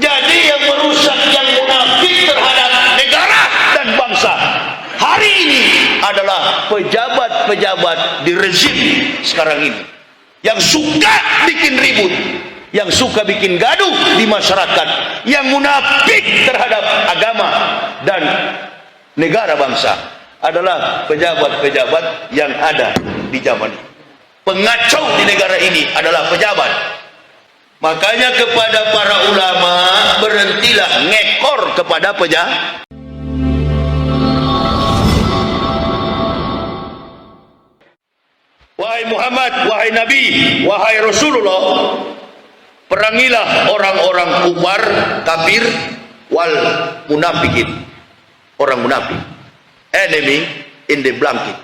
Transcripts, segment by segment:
Jadi yang merusak, yang munafik terhadap negara dan bangsa hari ini adalah pejabat-pejabat di rezim sekarang ini, yang suka bikin ribut, yang suka bikin gaduh di masyarakat, yang munafik terhadap agama dan negara bangsa adalah pejabat-pejabat yang ada di zaman ini. Pengacau di negara ini adalah pejabat. Makanya kepada para ulama, berhentilah ngekor kepada pejabat. Wahai Muhammad, wahai Nabi, wahai Rasulullah, perangilah orang-orang kufar, kafir, wal munafikin. Orang munafik, enemy in the blanket.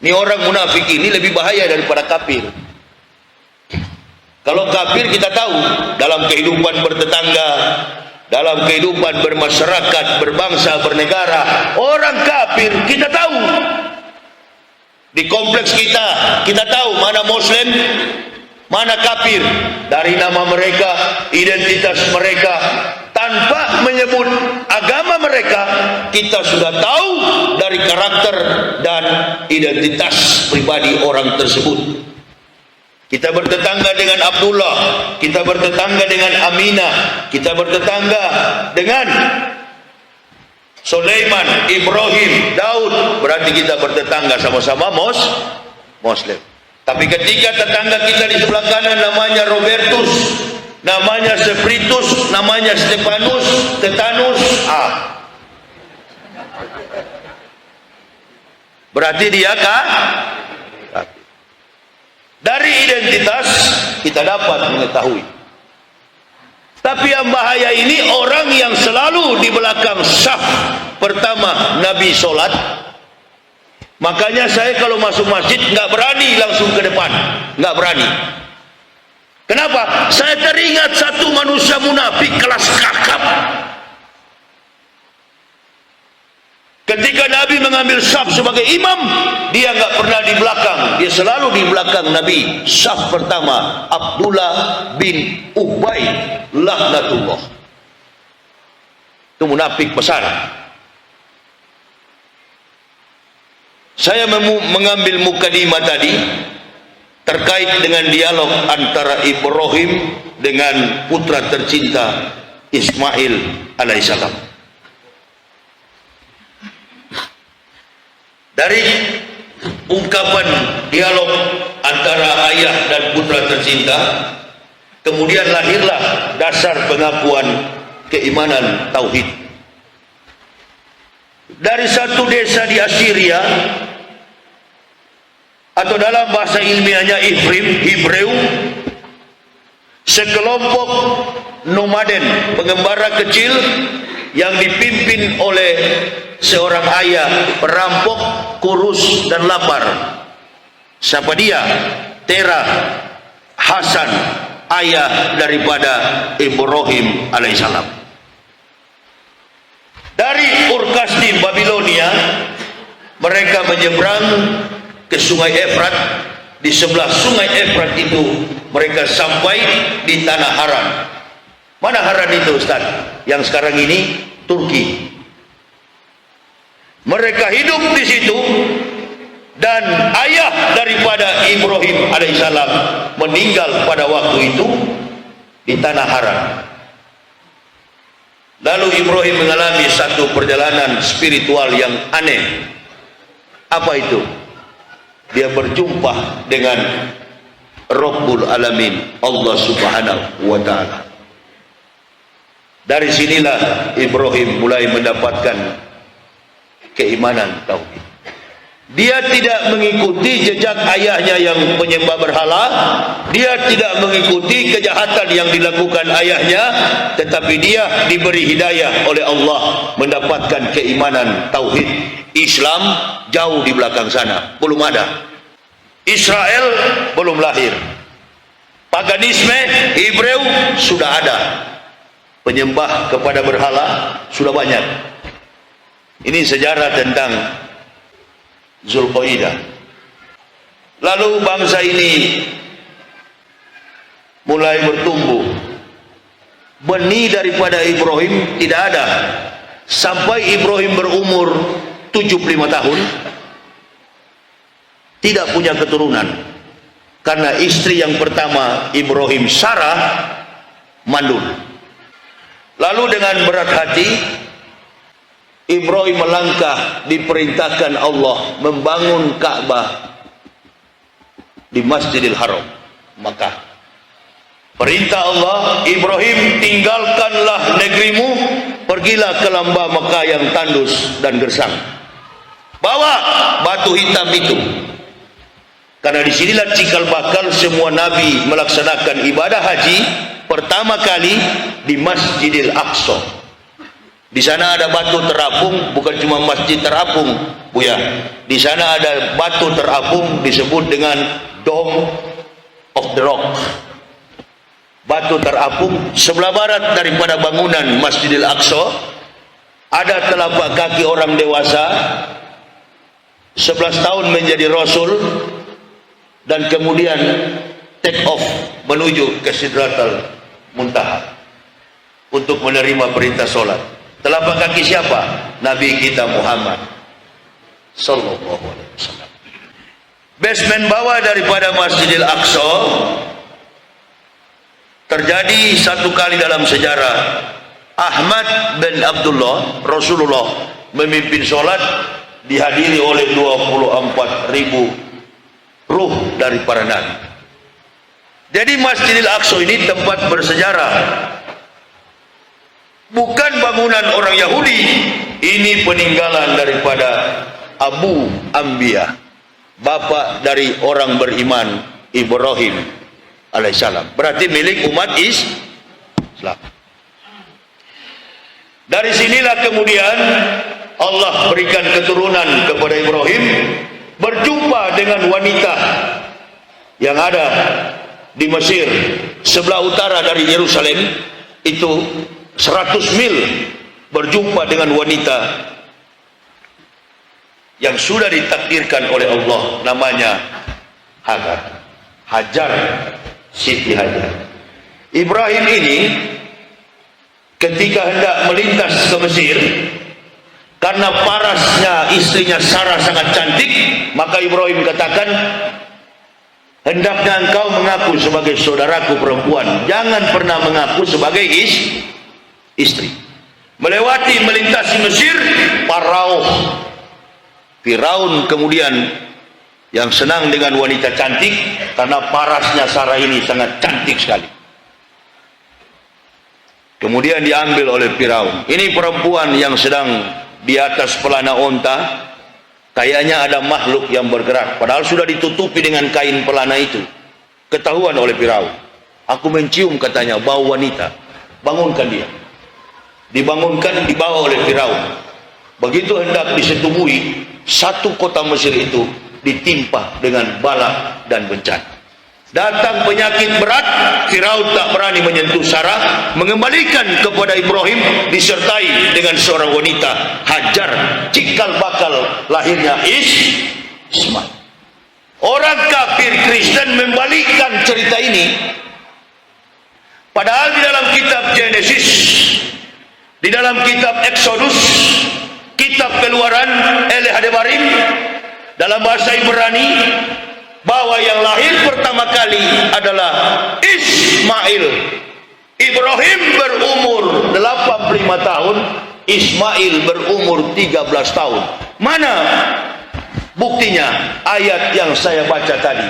Ini orang munafik ini lebih bahaya daripada kafir. Kalau kafir kita tahu, dalam kehidupan bertetangga, dalam kehidupan bermasyarakat, berbangsa, bernegara, orang kafir kita tahu. Di kompleks kita tahu mana Muslim, mana kafir, dari nama mereka, identitas mereka. Tanpa menyebut agama mereka, kita sudah tahu dari karakter dan identitas pribadi orang tersebut. Kita bertetangga dengan Abdullah, kita bertetangga dengan Aminah, kita bertetangga dengan Sulaiman, Ibrahim, Daud, berarti kita bertetangga sama-sama Muslim. Tapi ketika tetangga kita di sebelah kanan namanya Robertus, namanya Spiritus, namanya Stefanus, Tetanus, berarti dia dari identitas kita dapat mengetahui. Tapi yang bahaya ini orang yang selalu di belakang saf pertama Nabi sholat. Makanya saya kalau masuk masjid nggak berani langsung ke depan, nggak berani. Kenapa? Saya teringat satu manusia munafik kelas kakap. Ketika Nabi mengambil saf sebagai imam, dia nggak pernah di belakang, dia selalu di belakang Nabi. Saf pertama Abdullah bin Ubay laknatullah. Itu munafik besar. Saya mengambil mukadimah tadi terkait dengan dialog antara Ibrahim dengan putra tercinta Ismail alaihissalam. Dari ungkapan dialog antara ayah dan putra tercinta, kemudian lahirlah dasar pengakuan keimanan tauhid. Dari satu desa di Assyria, atau dalam bahasa ilmiahnya Hebreu, sekelompok nomaden, pengembara kecil yang dipimpin oleh seorang ayah perampok, kurus dan lapar. Siapa dia? Terah Hasan, ayah daripada Ibrahim alaihissalam. Dari Ur-Kasdim, Babilonia, mereka menyeberang ke sungai Efrat. Di sebelah sungai Efrat itu mereka sampai di tanah Haran. Mana Haran itu, Ustaz? Yang sekarang ini Turki. Mereka hidup di situ, dan ayah daripada Ibrahim alaihissalam meninggal pada waktu itu di tanah Haran. Lalu Ibrahim mengalami satu perjalanan spiritual yang aneh. Apa itu? Dia berjumpa dengan Rabbul Alamin, Allah Subhanahu wa Ta'ala. Dari sinilah Ibrahim mulai mendapatkan keimanan tauhid. Dia tidak mengikuti jejak ayahnya yang penyembah berhala, dia tidak mengikuti kejahatan yang dilakukan ayahnya, tetapi dia diberi hidayah oleh Allah mendapatkan keimanan tauhid. Islam jauh di belakang sana, belum ada. Israel belum lahir. Paganisme Hebreu sudah ada. Penyembah kepada berhala sudah banyak. Ini sejarah tentang Zulqaidah. Lalu bangsa ini mulai bertumbuh benih daripada Ibrahim tidak ada. Sampai Ibrahim berumur 75 tahun, tidak punya keturunan. Karena istri yang pertama Ibrahim, Sarah, mandul. Lalu dengan berat hati Ibrahim melangkah, diperintahkan Allah membangun Ka'bah di Masjidil Haram, Makkah. Perintah Allah, Ibrahim, tinggalkanlah negerimu, pergilah ke lembah Makkah yang tandus dan gersang. Bawa batu hitam itu. Karena disinilah cikal bakal semua nabi melaksanakan ibadah haji pertama kali di Masjidil Aqsa. Di sana ada batu terapung, bukan cuma masjid terapung, Buya. Di sana ada batu terapung disebut dengan Dome of the Rock. Batu terapung sebelah barat daripada bangunan Masjidil Aqsa ada telapak kaki orang dewasa 11 tahun menjadi rasul dan kemudian take off menuju ke Sidratul Muntaha untuk menerima perintah solat. Telapak kaki siapa? Nabi kita Muhammad sallallahu alaihi wasallam. Basement bawah daripada Masjidil Aqsa terjadi satu kali dalam sejarah. Ahmad bin Abdullah, Rasulullah memimpin solat, dihadiri oleh 24.000 ruh dari para nabi. Jadi Masjidil Aqsa ini tempat bersejarah, bukan bangunan orang Yahudi. Ini peninggalan daripada Abu Anbiya, bapak dari orang beriman Ibrahim alaihissalam. Berarti milik umat Islam. Dari sinilah kemudian Allah berikan keturunan kepada Ibrahim, berjumpa dengan wanita yang ada di Mesir sebelah utara dari Yerusalem, itu 100 mil, berjumpa dengan wanita yang sudah ditakdirkan oleh Allah, namanya Hajar, Siti Hajar. Ibrahim ini ketika hendak melintas ke Mesir, karena parasnya istrinya Sarah sangat cantik, maka Ibrahim katakan, hendaknya engkau mengaku sebagai saudaraku perempuan, jangan pernah mengaku sebagai istri. Melintasi Mesir, Firaun kemudian yang senang dengan wanita cantik, karena parasnya Sarah ini sangat cantik sekali. Kemudian diambil oleh Firaun. Ini perempuan yang sedang di atas pelana onta, kayaknya ada makhluk yang bergerak, padahal sudah ditutupi dengan kain pelana itu. Ketahuan oleh Firaun. Aku mencium, katanya, bau wanita. Bangunkan dia. Dibangunkan, dibawa oleh Firaun. Begitu hendak disetubuhi, satu kota Mesir itu ditimpa dengan bala dan bencana. Datang penyakit berat, Firaun tak berani menyentuh Sarah, mengembalikan kepada Ibrahim disertai dengan seorang wanita, Hajar, cikal bakal lahirnya Ismail. Orang kafir Kristen membalikkan cerita ini, padahal di dalam kitab Genesis, di dalam kitab Exodus, kitab Keluaran, Hadebarim, dalam bahasa Ibrani, bahwa yang lahir pertama kali adalah Ismail. Ibrahim berumur 85 tahun, Ismail berumur 13 tahun. Mana buktinya? Ayat yang saya baca tadi.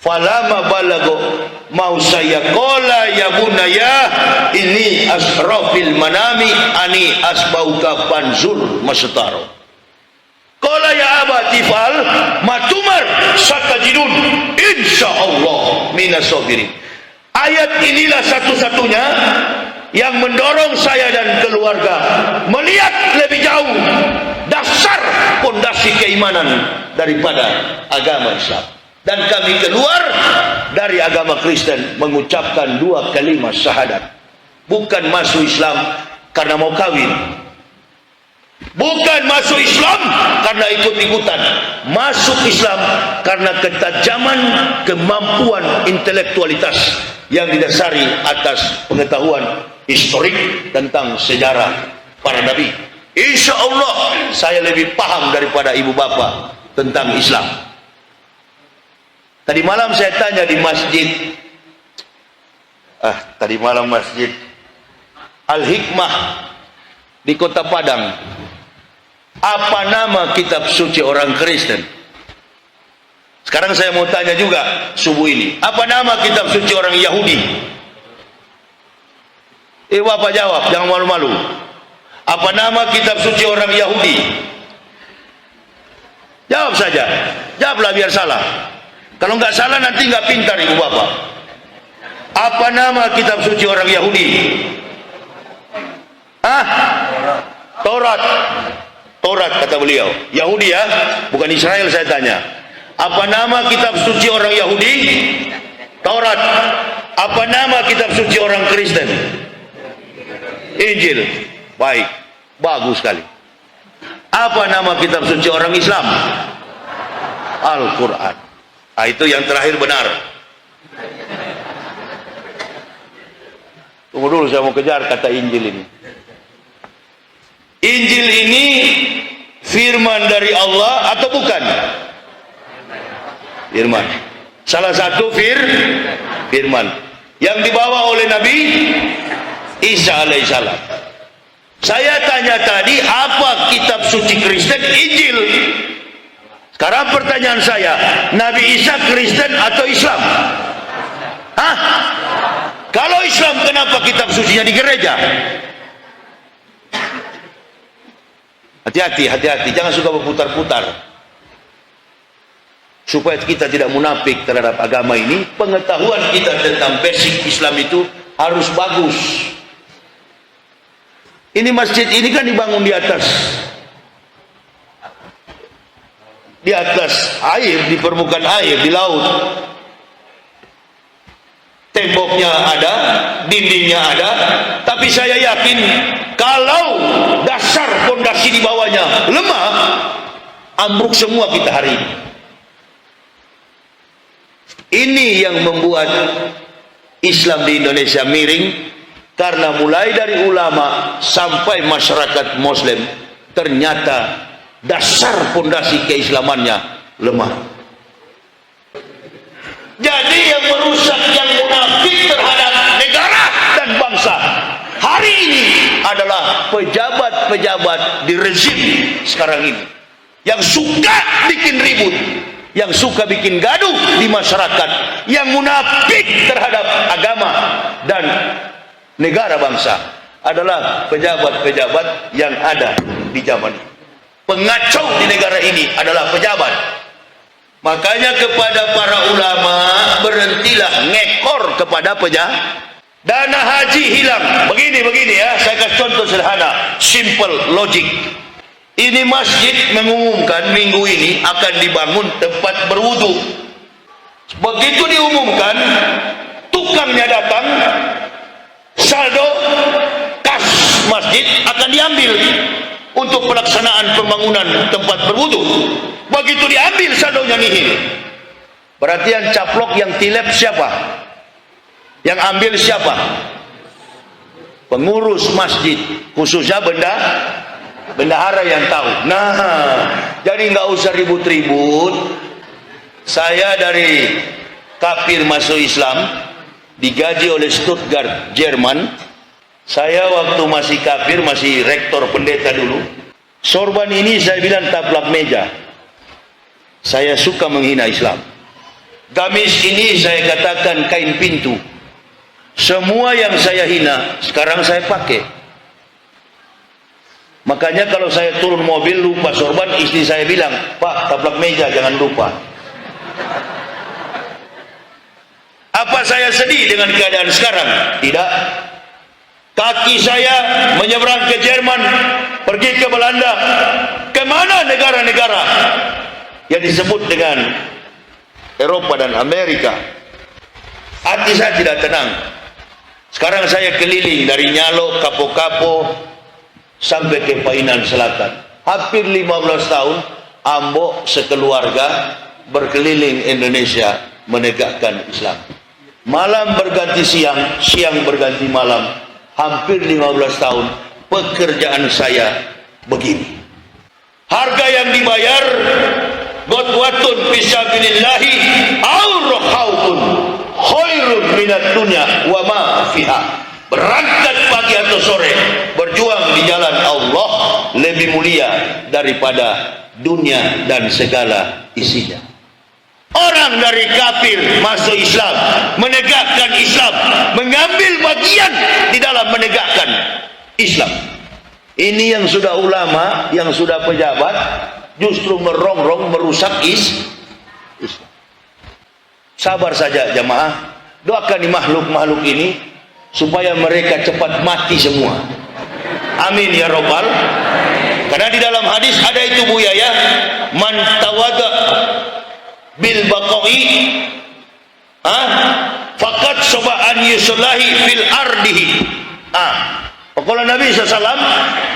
Falama balago mau saya kola ya bunaya ini asrafil manami ani asbauka panzur masutaro. Kola ya abati fal matumar satajidun insyaallah minas sabirin. Ayat inilah satu-satunya yang mendorong saya dan keluarga melihat lebih jauh dasar pondasi keimanan daripada agama Islam. Dan kami keluar dari agama Kristen mengucapkan 2 kalimat syahadat. Bukan masuk Islam karena mau kawin, bukan masuk Islam karena ikut-ikutan, masuk Islam karena ketajaman kemampuan intelektualitas yang didasari atas pengetahuan historik tentang sejarah para nabi. Insya Allah saya lebih paham daripada ibu bapa tentang Islam. Tadi malam saya tanya di masjid, tadi malam masjid Al-Hikmah di Kota Padang, apa nama kitab suci orang Kristen? Sekarang saya mau tanya juga subuh ini, apa nama kitab suci orang Yahudi? Bapak jawab, jangan malu-malu. Apa nama kitab suci orang Yahudi? Jawab saja, jawablah biar salah. Kalau nggak salah nanti nggak pintar ibu bapak. Apa nama kitab suci orang Yahudi? Taurat. Taurat kata beliau. Yahudi ya, bukan Israel saya tanya. Apa nama kitab suci orang Yahudi? Taurat. Apa nama kitab suci orang Kristen? Injil. Baik, bagus sekali. Apa nama kitab suci orang Islam? Al-Quran. Itu yang terakhir benar. Tunggu dulu, saya mau kejar kata Injil ini. Injil ini firman dari Allah atau bukan? Firman. Salah satu firman yang dibawa oleh Nabi Isa alaihissalam. Saya tanya tadi, apa kitab suci Kristen? Injil. Sekarang pertanyaan saya, Nabi Isa Kristen atau Islam? Kalau Islam, kenapa kitab sucinya di gereja? Hati-hati, hati-hati, jangan suka berputar-putar. Supaya kita tidak munafik terhadap agama ini, pengetahuan kita tentang basic Islam itu harus bagus. Ini masjid ini kan dibangun di atas air, di permukaan air, di laut. Temboknya ada, dindingnya ada, tapi saya yakin kalau dasar fondasi di bawahnya lemah, ambruk semua kita hari ini. Ini yang membuat Islam di Indonesia miring, karena mulai dari ulama sampai masyarakat Muslim ternyata dasar fondasi keislamannya lemah. Jadi yang merusak, yang munafik terhadap negara dan bangsa hari ini adalah pejabat-pejabat di rezim sekarang ini, yang suka bikin ribut, yang suka bikin gaduh di masyarakat, yang munafik terhadap agama dan negara bangsa adalah pejabat-pejabat yang ada di zaman ini. Pengacau di negara ini adalah pejabat. Makanya kepada para ulama, berhentilah ngekor kepada pejabat. Dana haji hilang. Begini ya, saya kasih contoh sederhana, simple logic. Ini masjid mengumumkan minggu ini akan dibangun tempat berwudu. Begitu diumumkan, tukangnya datang, saldo kas masjid akan diambil untuk pelaksanaan pembangunan tempat berwudu. Begitu diambil, saldonya nihil. Berarti yang caplok, yang tilep siapa? Yang ambil siapa? Pengurus masjid, khususnya bendahara yang tahu. Nah, jadi nggak usah ribut-ribut. Saya dari kafir masuk Islam, digaji oleh Stuttgart, Jerman. Saya waktu masih kafir, masih rektor pendeta dulu. Sorban ini saya bilang taplak meja. Saya suka menghina Islam. Gamis ini saya katakan kain pintu. Semua yang saya hina sekarang saya pakai. Makanya kalau saya turun mobil lupa sorban, istri saya bilang, "Pak, taplak meja jangan lupa." Apa saya sedih dengan keadaan sekarang? Tidak. Kaki saya menyeberang ke Jerman, pergi ke Belanda, kemana negara-negara yang disebut dengan Eropa dan Amerika. Hati saya tidak tenang. Sekarang saya keliling dari Nyalo, Kapo-Kapo, sampai ke Painan Selatan. Hampir 15 tahun, Ambo sekeluarga berkeliling Indonesia menegakkan Islam. Malam berganti siang, siang berganti malam. Hampir 15 tahun pekerjaan saya begini. Harga yang dibayar ghadwatun fisabilillahi aw rahautun khairun minad dunya wa ma fiha. Berangkat pagi atau sore berjuang di jalan Allah lebih mulia daripada dunia dan segala isinya. Orang dari kafir masuk Islam, menegakkan Islam, mengambil bagian di dalam menegakkan Islam. Ini yang sudah ulama, yang sudah pejabat, justru merongrong, merusak Islam. Sabar saja jamaah, doakan di makhluk-makhluk ini supaya mereka cepat mati semua. Amin ya robbal. Karena di dalam hadis ada itu Buya ya, man tawada bil baqai faqad soba'an yuslahi fil ardihi. Qala Nabi SAW,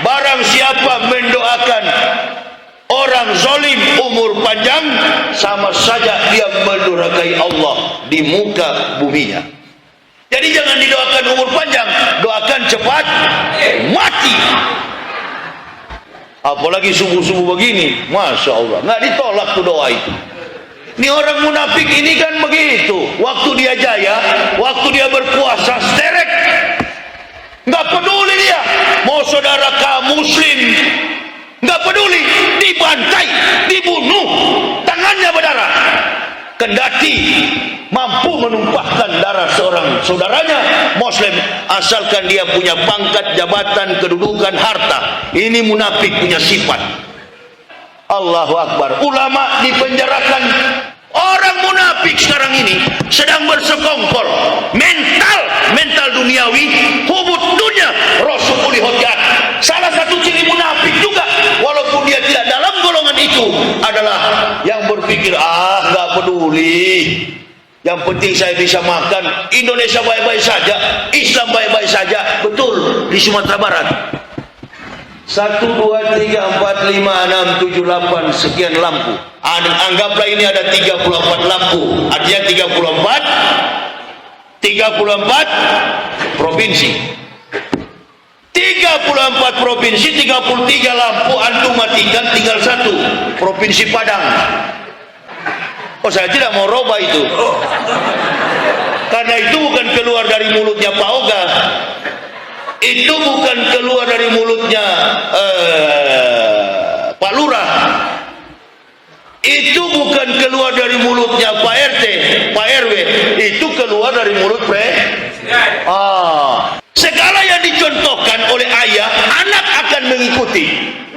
barang siapa mendoakan orang zalim umur panjang, sama saja dia mendurhakai Allah di muka buminya. Jadi jangan didoakan umur panjang, doakan cepat mati. Apalagi subuh-subuh begini, Masya Allah, nggak ditolak tuh doa itu. Ini orang munafik ini kan begitu. Waktu dia jaya, waktu dia berkuasa, sterek. Nggak peduli dia. Mau saudara kaum muslim, nggak peduli. Dibantai, dibunuh, tangannya berdarah. Kendati mampu menumpahkan darah seorang saudaranya muslim, asalkan dia punya pangkat, jabatan, kedudukan, harta. Ini munafik punya sifat. Allahu Akbar. Ulama dipenjarakan. Orang munafik sekarang ini sedang bersekongkol. Mental duniawi, hubud dunia, rasul uli hujat. Salah satu ciri munafik juga, walaupun dia tidak dalam golongan itu, adalah yang berpikir, nggak peduli. Yang penting saya bisa makan. Indonesia baik-baik saja, Islam baik-baik saja. Betul, di Sumatera Barat 1, 2, 3, 4, 5, 6, 7, 8 sekian lampu. Anggaplah ini ada 34 lampu. Artinya 34 provinsi. 34 provinsi, 33 lampu antum matikan, tinggal 1 Provinsi Padang. Oh, saya tidak mau roba itu. Karena itu bukan keluar dari mulutnya Pak Oga. Itu bukan keluar dari mulutnya Pak Lurah. Itu bukan keluar dari mulutnya Pak RT, Pak RW. Itu keluar dari mulut segala yang dicontohkan oleh ayah, anak akan mengikuti.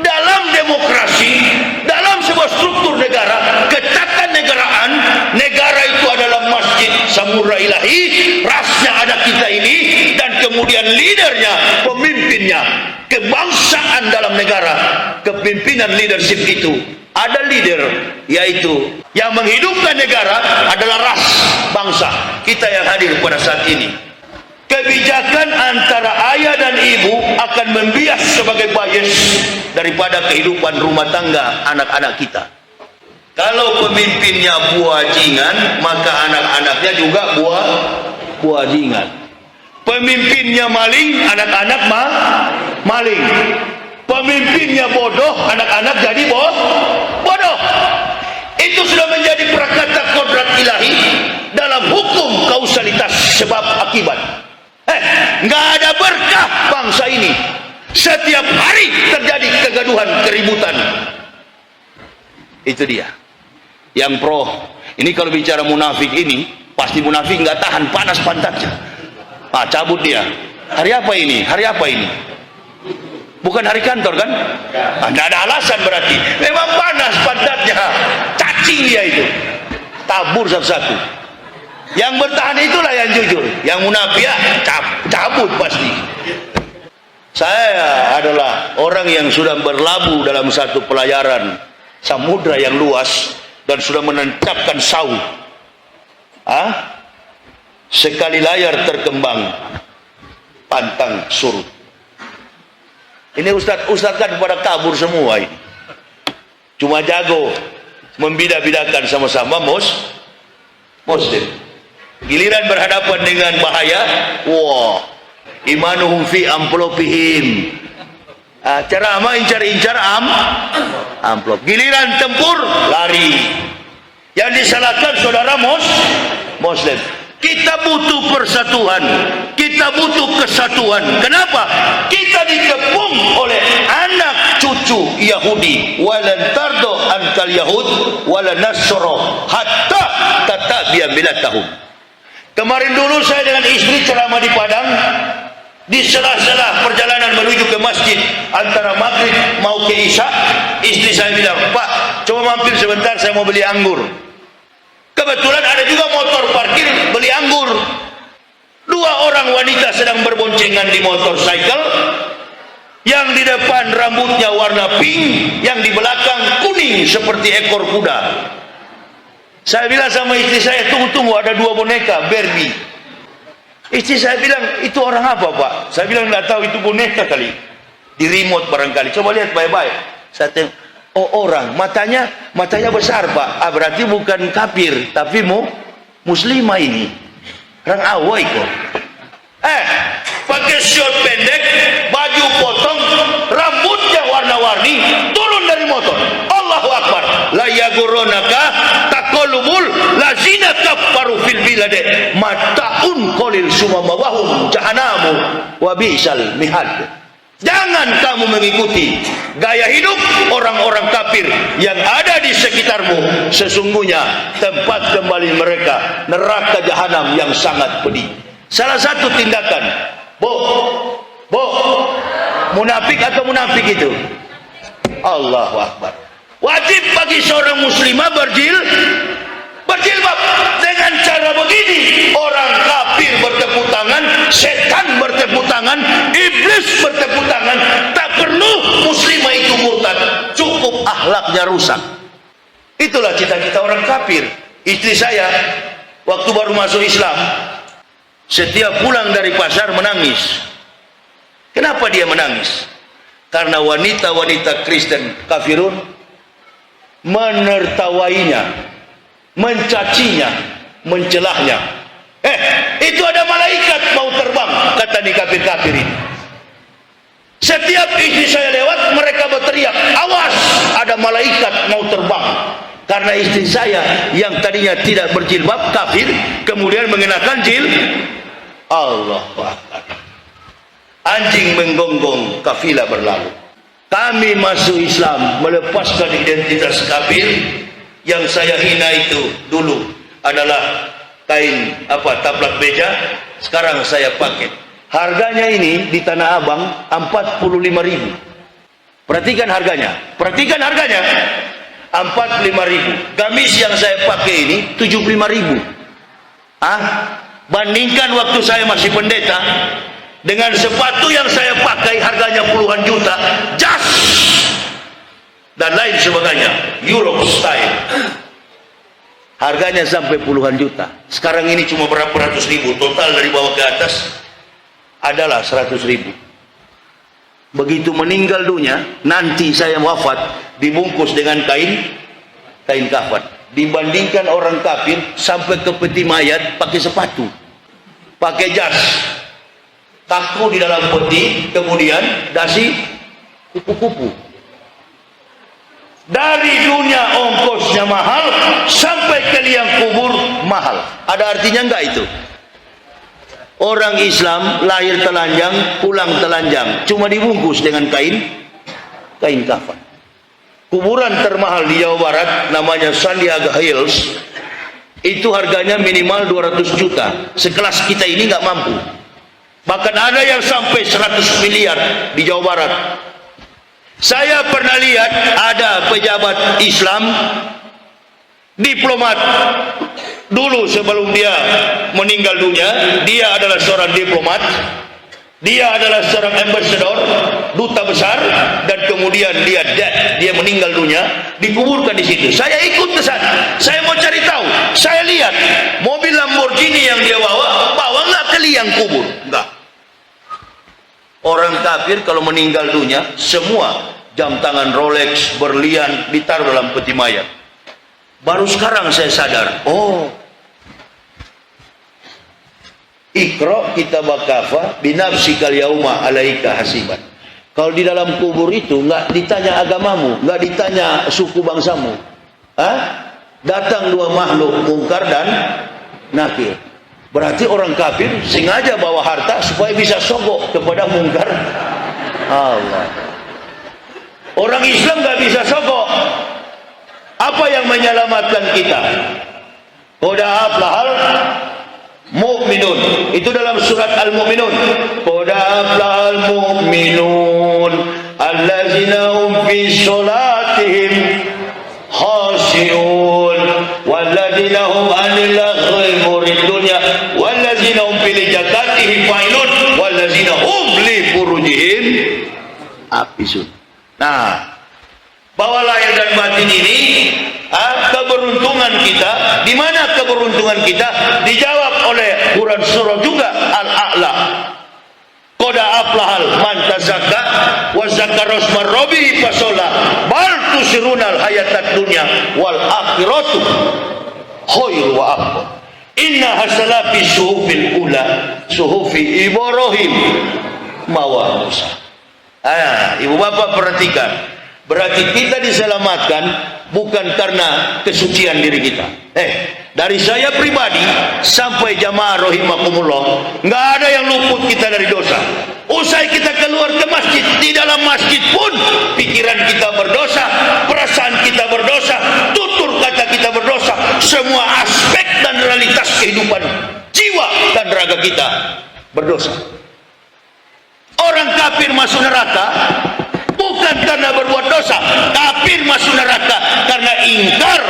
Dalam demokrasi, dalam sebuah struktur negara, ketatanegaraan, negara itu adalah masjid Samura Ilahi, rasnya ada kita ini, dan kemudian leadernya, pemimpinnya, kebangsaan dalam negara, kepimpinan leadership itu. Ada leader, yaitu yang menghidupkan negara adalah ras bangsa kita yang hadir pada saat ini. Kebijakan antara ayah dan ibu akan membias sebagai bias daripada kehidupan rumah tangga anak-anak kita. Kalau pemimpinnya buajingan, maka anak-anaknya juga buajingan. Pemimpinnya maling, anak-anak maling. Pemimpinnya bodoh, anak-anak jadi bodoh. Itu sudah menjadi prakata kodrat ilahi dalam hukum kausalitas sebab akibat. Nggak ada berkah bangsa ini. Setiap hari terjadi kegaduhan, keributan. Itu dia yang pro. Ini kalau bicara munafik ini, pasti munafik nggak tahan panas pantatnya. Cabut dia. Hari apa ini? Hari apa ini? Bukan hari kantor kan? Nggak ada alasan berarti. Memang panas pantatnya. Cacing dia itu. Tabur satu-satu. Yang bertahan itulah yang jujur. Yang munafik cabut pasti. Saya adalah orang yang sudah berlabuh dalam satu pelayaran samudra yang luas dan sudah menancapkan saut. Sekali layar terkembang, pantang surut. Ini Ustaz kan pada kabur semua ini. Cuma jago membida-bidakan sama-sama muslim. Giliran berhadapan dengan bahaya, wah, imanuhum fi amplopihim. Ceramah incar-incar amplop. Giliran tempur, lari. Yang disalahkan saudara Muslim. Kita butuh persatuan, kita butuh kesatuan. Kenapa? Kita dikepung oleh anak cucu Yahudi. Walan tardo ankal Yahud walan nasro hatta tatabiya milatahum. Kemarin dulu saya dengan istri ceramah di Padang. Di sela-sela perjalanan menuju ke masjid antara maghrib mau ke isya, istri saya bilang, "Pak, coba mampir sebentar, saya mau beli anggur." Kebetulan ada juga motor parkir beli anggur. Dua orang wanita sedang berboncengan di motorcycle. Yang di depan rambutnya warna pink, yang di belakang kuning seperti ekor kuda. Saya bilang sama istri saya, tunggu, ada dua boneka Barbie. Istri saya bilang, itu orang apa Pak? Saya bilang, nggak tahu, itu boneka kali. Di remote barangkali. Coba lihat baik-baik. Saya tengok, oh orang, matanya besar Pak. Berarti bukan kafir, tapi muslimah ini. Orang awai kok. Pakai short pendek, baju potong, rambutnya warna-warni, turun dari motor. Allahu Akbar. La yaguronaka taqallubul lazina kafaru fil bilad mataun qalil sumamawahum jahannamu wa bi'sal mihad. Jangan kamu mengikuti gaya hidup orang-orang kafir yang ada di sekitarmu. Sesungguhnya tempat kembali mereka neraka jahanam yang sangat pedih. Salah satu tindakan, munafik atau munafik itu? Allahu Akbar. Wajib bagi seorang muslimah berjilbab. Dengan cara begini, orang kafir bertepuk tangan, setan bertepuk tangan, iblis bertepuk tangan. Tak perlu muslimah itu murtad, cukup akhlaknya rusak. Itulah cita-cita orang kafir. Istri saya waktu baru masuk Islam, setiap pulang dari pasar menangis. Kenapa dia menangis? Karena wanita-wanita Kristen kafirun menertawainya, mencacinya, mencelahnya. Itu ada malaikat mau terbang, kata di kafir-kafir ini. Setiap istri saya lewat, mereka berteriak, awas, ada malaikat mau terbang. Karena istri saya yang tadinya tidak berjilbab, kafir, kemudian mengenakan Allah Akbar. Anjing menggonggong, kafilah berlalu. Kami masuk Islam melepaskan identitas kafir. Yang saya hina itu dulu adalah kain taplak beja, sekarang saya pakai. Harganya ini di Tanah Abang 45.000. Perhatikan harganya. 45.000. Gamis yang saya pakai ini 75.000. Bandingkan waktu saya masih pendeta dengan sepatu yang saya pakai harganya puluhan juta, jas dan lain sebagainya, Europe style, harganya sampai puluhan juta. Sekarang ini cuma berapa ratus ribu, total dari bawah ke atas adalah 100.000. Begitu meninggal dunia, nanti saya wafat dibungkus dengan kain kafan. Dibandingkan orang kafir sampai ke peti mayat pakai sepatu, pakai jas, taku di dalam peti, kemudian dasi kupu-kupu. Dari dunia ongkosnya mahal sampai ke liang kubur mahal. Ada artinya enggak itu? Orang Islam lahir telanjang, pulang telanjang, cuma dibungkus dengan kain kafan. Kuburan termahal di Jawa Barat namanya Sandiaga Hills, itu harganya minimal 200 juta. Sekelas kita ini nggak mampu. Bahkan ada yang sampai 100 miliar di Jawa Barat. Saya pernah lihat ada pejabat Islam, diplomat, dulu sebelum dia meninggal dunia, dia adalah seorang diplomat, dia adalah seorang ambassador, duta besar, dan kemudian dia meninggal dunia, dikuburkan di situ. Saya ikut ke sana, saya mau cari tahu. Saya lihat mobil Lamborghini yang dia bawa nggak ke liang kubur, enggak. Orang kafir kalau meninggal dunia, semua jam tangan Rolex, berlian ditaruh dalam peti mayat. Baru sekarang saya sadar, oh, Iqra kitabaka binafsikal yauma alaika hasiban. Kalau di dalam kubur itu nggak ditanya agamamu, nggak ditanya suku bangsamu. Datang dua makhluk, Munkar dan Nakir. Berarti orang kafir sengaja bawa harta supaya bisa sogok kepada Munkar. Allah. Orang Islam nggak bisa sogok. Apa yang menyelamatkan kita? Qad aflahal mu'minun. Itu dalam surat Al-Mu'minun. Qad aflahal mu'minun allazina hum fi sholatihim khashi'un wallazina hum 'anil laghwi muridun wallazina hum fil zakatihim fa'ilun wallazina hum li furujihim hafisun. Nah, bahwa lahir dan batin ini keberuntungan kita. Di mana keberuntungan kita? Dijawab oleh Quran surah juga Al-A'la. Qad aflahal man tazakka wa zakara isma rabbih fasalla bal tusirunal hayatad dunya wal akhiratu khairu wa abqa. Inna hasalafi suhufil ula suhufi Ibrahim mawa Musa. Ibu bapak perhatikan. Berarti kita diselamatkan bukan karena kesucian diri kita. Dari saya pribadi sampai jamaah rahimakumullah, nggak ada yang luput kita dari dosa. Usai kita keluar ke masjid, di dalam masjid pun pikiran kita berdosa, perasaan kita berdosa, tutur kata kita berdosa. Semua aspek dan realitas kehidupan jiwa dan raga kita berdosa. Orang kafir masuk neraka bukan karena berbuat dosa. Kafir masuk neraka karena ingkar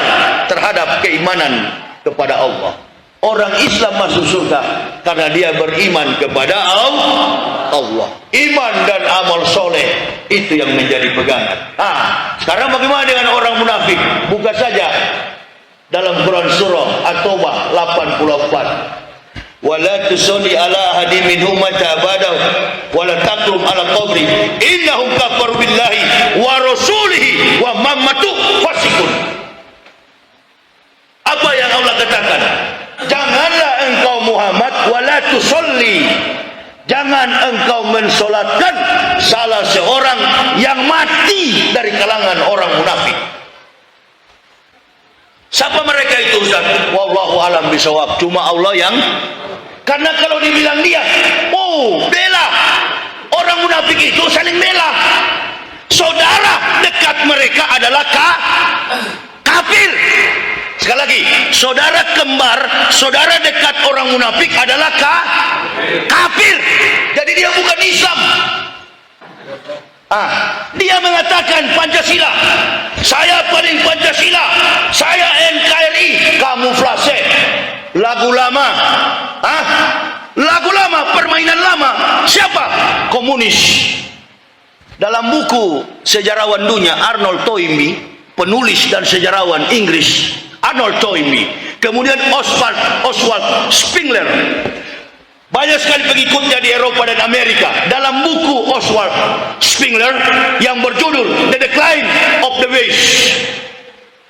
terhadap keimanan kepada Allah. Orang Islam masuk surga karena dia beriman kepada Allah. Iman dan amal soleh itu yang menjadi pegangan. Sekarang bagaimana dengan orang munafik? Buka saja dalam Quran surah At-Taubah 84. Wala tusalli ala ahadin minhum mata badaw wala taqrum ala qabri innahum kafaru billahi wa rasulihi wa mammatu fasikun. Apa yang Allah katakan? Janganlah engkau Muhammad wala tusalli, jangan engkau mensolatkan salah seorang yang mati dari kalangan orang munafik. Siapa mereka itu, Ustaz? Wallahu alam bisawab. Cuma Allah yang. Karena kalau dibilang dia, bela. Orang munafik itu saling bela. Saudara dekat mereka adalah kafir. Sekali lagi, saudara kembar, saudara dekat orang munafik adalah kafir. Jadi dia bukan Islam. Dia mengatakan Pancasila, saya paling Pancasila, saya NKRI, kamuflase, lagu lama, lagu lama, permainan lama. Siapa? Komunis. Dalam buku sejarawan dunia Arnold Toynbee, penulis dan sejarawan Inggris Arnold Toynbee, kemudian Oswald Spengler, banyak sekali pengikutnya di Eropa dan Amerika. Dalam buku Oswald Spengler yang berjudul The Decline of the West,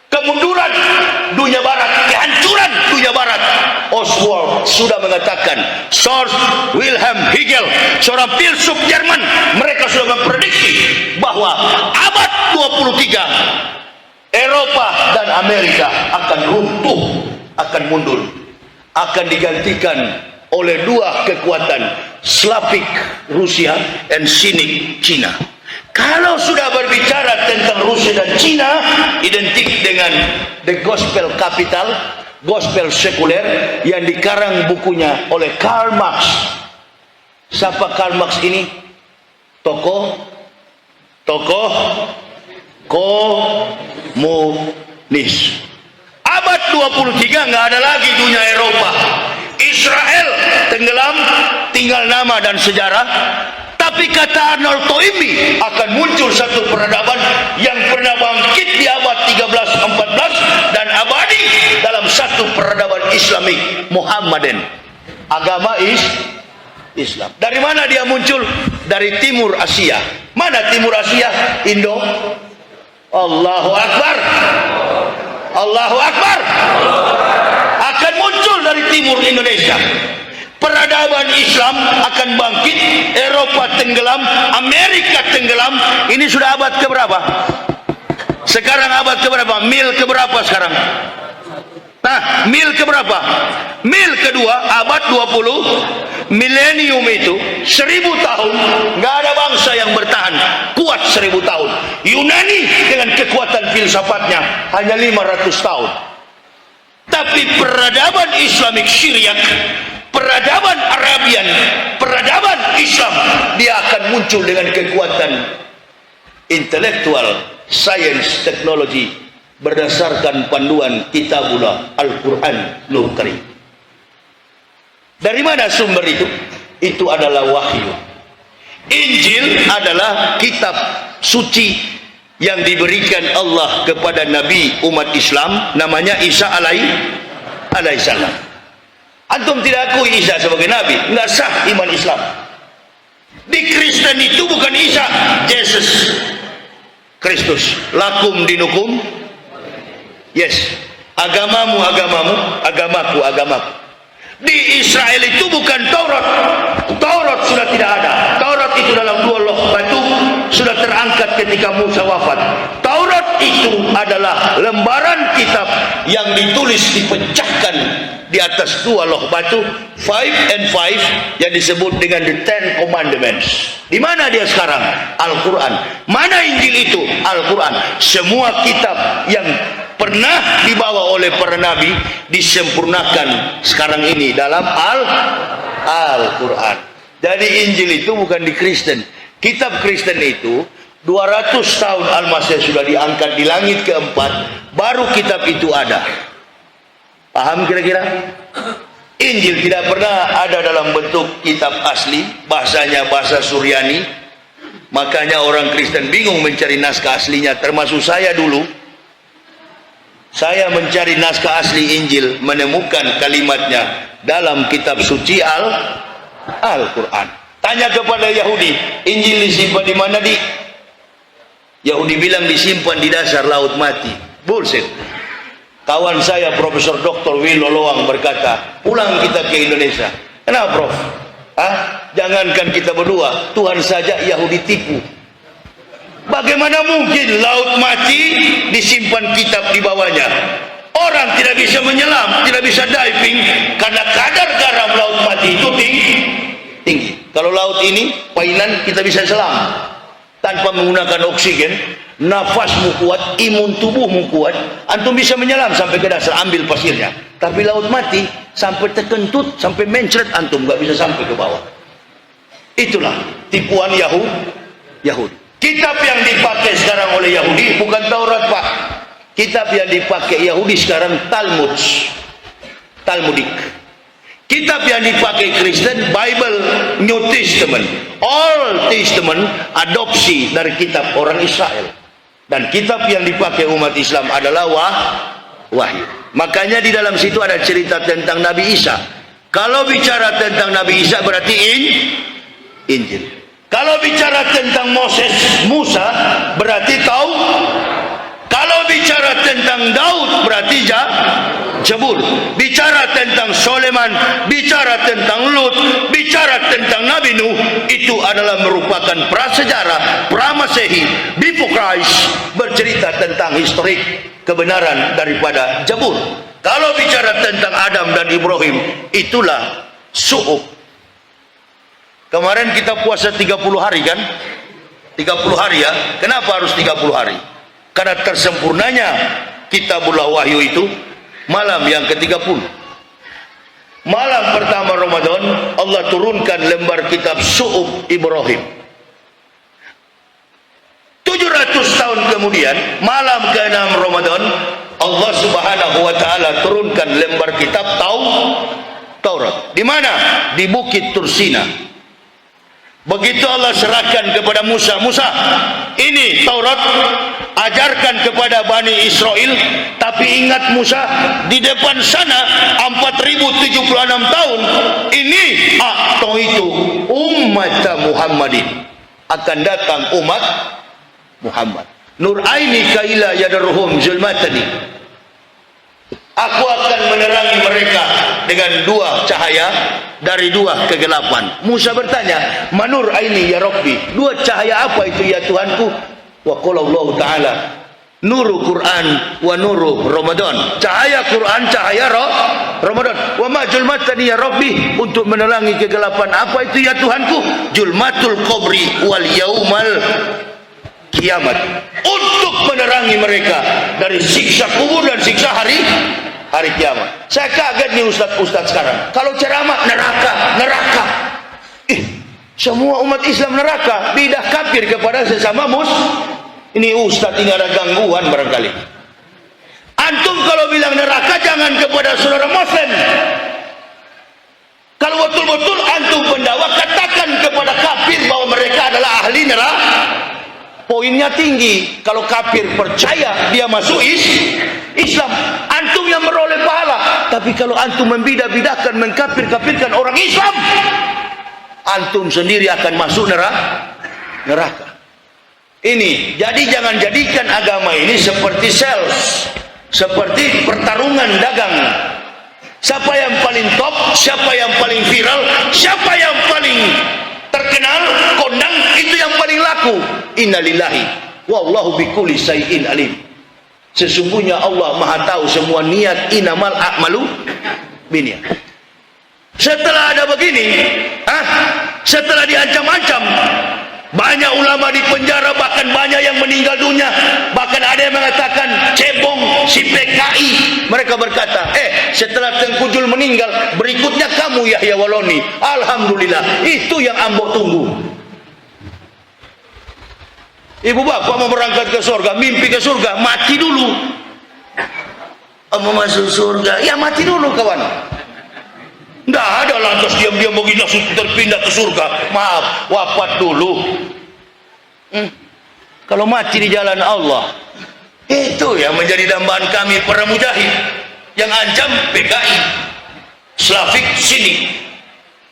kemunduran dunia barat, kehancuran dunia barat, Oswald sudah mengatakan, source Wilhelm Hegel, seorang filsuf Jerman, mereka sudah memprediksi bahwa abad 23 Eropa dan Amerika akan runtuh, akan mundur, akan digantikan oleh dua kekuatan, Slavic Rusia dan Sinik Cina. Kalau sudah berbicara tentang Rusia dan Cina, identik dengan the gospel capital, gospel sekuler yang dikarang bukunya oleh Karl Marx. Siapa Karl Marx ini? Tokoh komunis. Abad 23 nggak ada lagi dunia Eropa. Israel tenggelam, tinggal nama dan sejarah. Tapi kata Arnold Toynbee, akan muncul satu peradaban yang pernah bangkit di abad 13-14 dan abadi dalam satu peradaban Islamik Muhammadan, agama Islam. Dari mana dia muncul? Dari Timur Asia. Mana Timur Asia? Indo. Allahu Akbar. Allahu Akbar. Akan muncul dari timur Indonesia. Peradaban Islam akan bangkit, Eropa tenggelam, Amerika tenggelam. Ini sudah abad keberapa? Sekarang abad keberapa? Mil keberapa sekarang? Nah, mil keberapa? Mil kedua, abad 20, milenium itu 1000 tahun, nggak ada bangsa yang bertahan kuat 1000 tahun. Yunani dengan kekuatan filsafatnya hanya 500 tahun. Tapi peradaban Islamik Syriak, peradaban Arabian, peradaban Islam, dia akan muncul dengan kekuatan intelektual, sains, teknologi, berdasarkan panduan kitabullah Al-Quran Nur Karim. Dari mana sumber itu? Itu adalah wahyu. Injil adalah kitab suci yang diberikan Allah kepada Nabi umat Islam, namanya Isa alaihissalam. Antum tidak akui Isa sebagai Nabi, nggak sah iman Islam. Di Kristen itu bukan Isa, Yesus Kristus. Lakum dinukum, yes. Agamamu agamamu, agamaku agamaku. Di Israel itu bukan Taurat. Taurat sudah tidak ada. Taurat itu dalam 2 loh batu, sudah terangkat ketika Musa wafat. Taurat itu adalah lembaran kitab yang ditulis, dipecahkan di atas 2 loh batu, 5 and 5, yang disebut dengan the 10 Commandments. Di mana dia sekarang? Al-Quran. Mana Injil itu? Al-Quran. Semua kitab yang pernah dibawa oleh para nabi disempurnakan sekarang ini dalam Al-Quran. Jadi Injil itu bukan di Kristen. Kitab Kristen itu 200 tahun Al-Masih sudah diangkat di langit keempat, baru kitab itu ada. Paham kira-kira? Injil tidak pernah ada dalam bentuk kitab asli, bahasanya bahasa Suryani. Makanya orang Kristen bingung mencari naskah aslinya, termasuk saya dulu. Saya mencari naskah asli Injil, menemukan kalimatnya dalam kitab suci Al-Quran. Tanya kepada Yahudi, Injil disimpan di mana, di? Yahudi bilang disimpan di dasar laut mati. Bullshit. Kawan saya Profesor Dr. Will Loloang berkata, pulang kita ke Indonesia. Kenapa, Prof? Jangankan kita berdua, Tuhan saja Yahudi tipu. Bagaimana mungkin laut mati disimpan kitab di bawahnya? Orang tidak bisa menyelam, tidak bisa diving, karena kadar garam laut mati itu tinggi. Kalau laut ini painan, kita bisa selam tanpa menggunakan oksigen. Nafasmu kuat, imun tubuhmu kuat, antum bisa menyelam sampai ke dasar, ambil pasirnya. Tapi laut mati, sampai terkentut, sampai mencret, antum nggak bisa sampai ke bawah. Itulah tipuan Yahudi. Kitab yang dipakai sekarang oleh Yahudi bukan Taurat, Pak. Kitab yang dipakai Yahudi sekarang Talmudik. Kitab yang dipakai Kristen Bible, New Testament. Old Testament adopsi dari kitab orang Israel. Dan kitab yang dipakai umat Islam adalah wahyu. Makanya di dalam situ ada cerita tentang Nabi Isa. Kalau bicara tentang Nabi Isa berarti Injil. Kalau bicara tentang Musa berarti kalau bicara tentang Daud berarti Jabur. Bicara tentang Soleman, bicara tentang Lut, bicara tentang Nabi Nuh, itu adalah merupakan prasejarah, pramasehi, before Christ, bercerita tentang historik kebenaran daripada Jabur. Kalau bicara tentang Adam dan Ibrahim, itulah su'ub. Kemarin kita puasa 30 hari kan? 30 hari ya. Kenapa harus 30 hari? Karena tersempurnanya kitabullah wahyu itu malam yang ke-30. Malam pertama Ramadan Allah turunkan lembar kitab su'ub Ibrahim. 700 tahun kemudian malam ke-6 Ramadan Allah Subhanahu wa taala turunkan lembar kitab Taurat. Di mana? Di Bukit Tursina. Begitu Allah serahkan kepada Musa, ini Taurat, ajarkan kepada Bani Israel. Tapi ingat Musa, di depan sana 4076 tahun ini itu umat Muhammadin, akan datang umat Muhammad. Nur aini kaila yadarhum zulmatani. Aku akan menerangi mereka dengan dua cahaya dari dua kegelapan. Musa bertanya, manur aini ya Rabbi, dua cahaya apa itu ya Tuhanku? Wa qala Allah Ta'ala, nuru Quran wa nuru Ramadan. Cahaya Quran, cahaya Ramadan. Wa ma julmatani ya Rabbi, untuk menerangi kegelapan apa itu ya Tuhanku? Julmatul qabri wal yaumal kiamat, untuk menerangi mereka dari siksa kubur dan siksa hari kiamat. Saya kaget nih ustaz-ustaz sekarang, kalau ceramah neraka. Semua umat Islam neraka, bidah kafir kepada sesama ini ustaz, ini ada gangguan barangkali. Antum kalau bilang neraka jangan kepada saudara muslim. Kalau betul-betul antum pendakwah, katakan kepada kafir bahwa mereka adalah ahli neraka. Poinnya tinggi. Kalau kafir percaya dia masuk Islam, antum yang meroleh pahala. Tapi kalau antum membidah-bidahkan, mengkafir-kafirkan orang Islam, antum sendiri akan masuk neraka. Ini, jadi jangan jadikan agama ini seperti sales, seperti pertarungan dagang. Siapa yang paling top, siapa yang paling viral, siapa yang paling terkenal, kondang, itu yang paling laku. Innalillahi wallahu bikulli syai'in alim. Sesungguhnya Allah Maha tahu semua niat, inamal a'malu binniyat. Setelah ada begini, setelah diancam-ancam, banyak ulama di penjara, bahkan banyak yang meninggal dunia, bahkan ada yang mengatakan cebong si PKI. Mereka berkata, setelah Tengku Jul meninggal, berikutnya kamu Yahya Waloni. Alhamdulillah, itu yang ambok tunggu. Ibu bapak mau berangkat ke surga, mimpi ke surga, mati dulu. Mau masuk surga, ya mati dulu kawan. Nggak ada lantas diam-diam begini langsung terpindah ke surga. Maaf, wafat dulu. Kalau mati di jalan Allah, itu yang menjadi dambaan kami para mujahid yang ancam PKI, Slavik sini.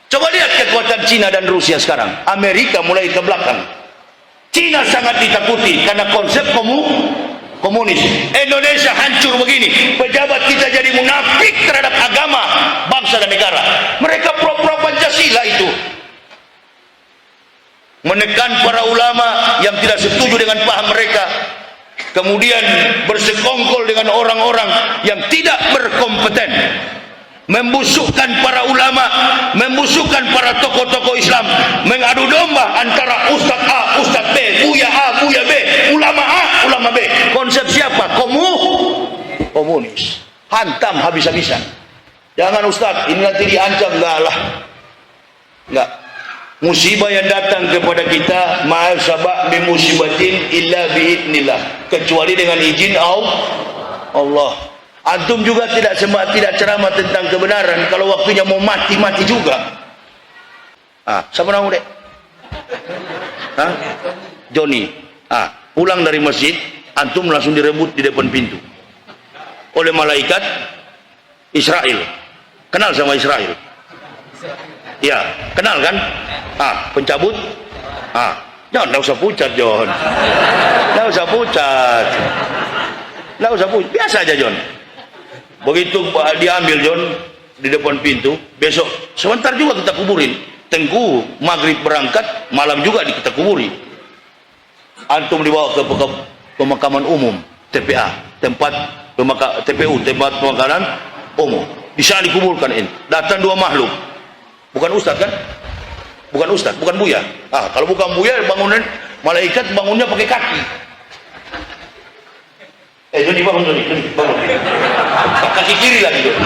Coba lihat kekuatan Cina dan Rusia sekarang. Amerika mulai ke belakang. Cina sangat ditakuti karena konsep komunis. Indonesia hancur begini, pejabat kita jadi munafik terhadap agama, bangsa dan negara. Mereka pro-pro Pancasila itu, menekan para ulama yang tidak setuju dengan paham mereka, kemudian bersekongkol dengan orang-orang yang tidak berkompeten, membusukkan para ulama, membusukkan para tokoh-tokoh Islam, mengadu domba antara Ustadz A, Ustadz B, Buya A, Buya B, ulama A, ulama B. Konsep siapa? Komunis. Hantam habis-habisan. Jangan Ustadz, ini nanti diancam. Enggak lah. Enggak. Musibah yang datang kepada kita, ma'al sabak bi musibatin illa bi'idnillah, kecuali dengan izin Allah. Antum juga tidak ceramah tentang kebenaran, kalau waktunya mau mati juga. Siapa nama dek? Joni. Pulang dari masjid, antum langsung direbut di depan pintu oleh malaikat Israel. Kenal sama Israel? Ya, kenal kan? Pencabut. Jangan, usah pucat John. Nggak usah pucat. Biasa aja John. Begitu diambil John di depan pintu, besok sebentar juga kita kuburin. Tengku maghrib berangkat, malam juga kita kuburi. Antum dibawa ke pemakaman umum, TPA, tempat TPU, tempat pemakaman umum. Di sana dikuburkan ini. Datang dua makhluk. Bukan ustaz kan? Bukan ustaz, bukan buya. Kalau bukan buya, bangunan malaikat bangunnya pakai kaki. Joni bangun, bangun. Kaki kiri lagi Joni.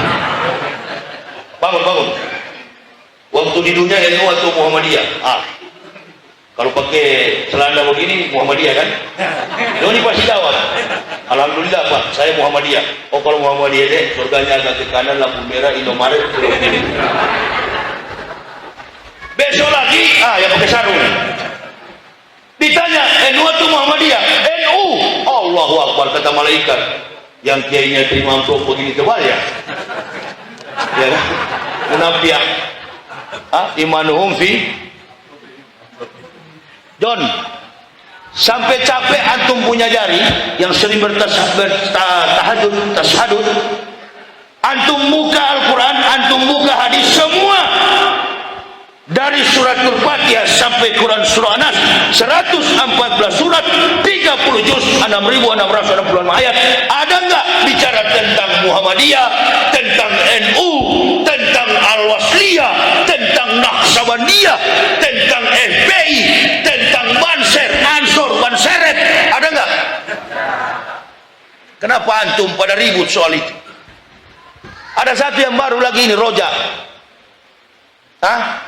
Bangun. Waktu di dunia ini waktu Muhammadiyah. Kalau pakai celana begini Muhammadiyah kan? Joni pasti jawab. Alhamdulillah Pak, saya Muhammadiyah. Kalau Muhammadiyah deh, surganya agak ke kanan, lampu merah, Indomaret. Besok lagi, yang pakai sarung. Ditanya, NU atau Muhammadiyah? NU. Allahu Akbar, kata malaikat. Yang kiainya terima amplop begini tebal ya? Ya kan? Munafiq. Imanuhum fi. John, sampai capek antum punya jari yang sering bertashahud, Antum buka Al-Quran, antum buka hadis, semua dari surat Al-Fatihah sampai Quran surah An-Nas 114 surat, 30 juz, 6.666 ayat. Ada nggak bicara tentang Muhammadiyah, tentang NU, tentang Al-Wasliyah, tentang Naqsabandiyah, tentang FPI, tentang Banser, Ansor, Banseret? Ada nggak? Kenapa antum pada ribut soal itu? Ada satu yang baru lagi ini, Rojak.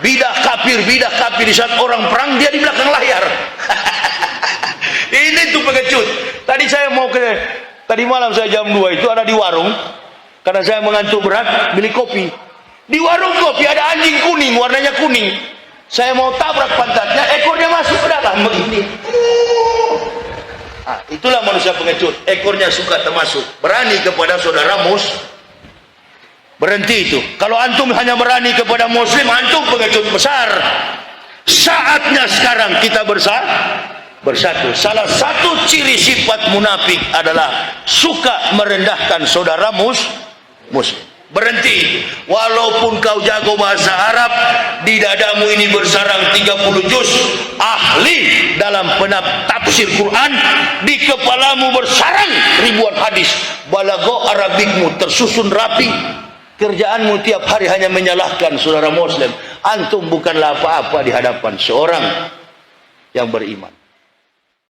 Bidah kafir di saat orang perang dia di belakang layar. Ini tuh pengecut. Tadi malam saya jam 2 itu ada di warung, karena saya mengantuk berat beli kopi. Di warung kopi ada anjing kuning, warnanya kuning. Saya mau tabrak pantatnya, ekornya masuk ke dalam begini. Itulah manusia pengecut, ekornya suka termasuk. Berani kepada saudara berhenti itu. Kalau antum hanya berani kepada muslim, antum pengecut besar. Saatnya sekarang kita bersatu. Salah satu ciri sifat munafik adalah suka merendahkan saudara muslim. Berhenti. Walaupun kau jago bahasa Arab, di dadamu ini bersarang 30 juz, ahli dalam tafsir Quran, di kepalamu bersarang ribuan hadis, balago Arabikmu tersusun rapi. Kerjaanmu tiap hari hanya menyalahkan saudara muslim. Antum bukanlah apa-apa di hadapan seorang yang beriman.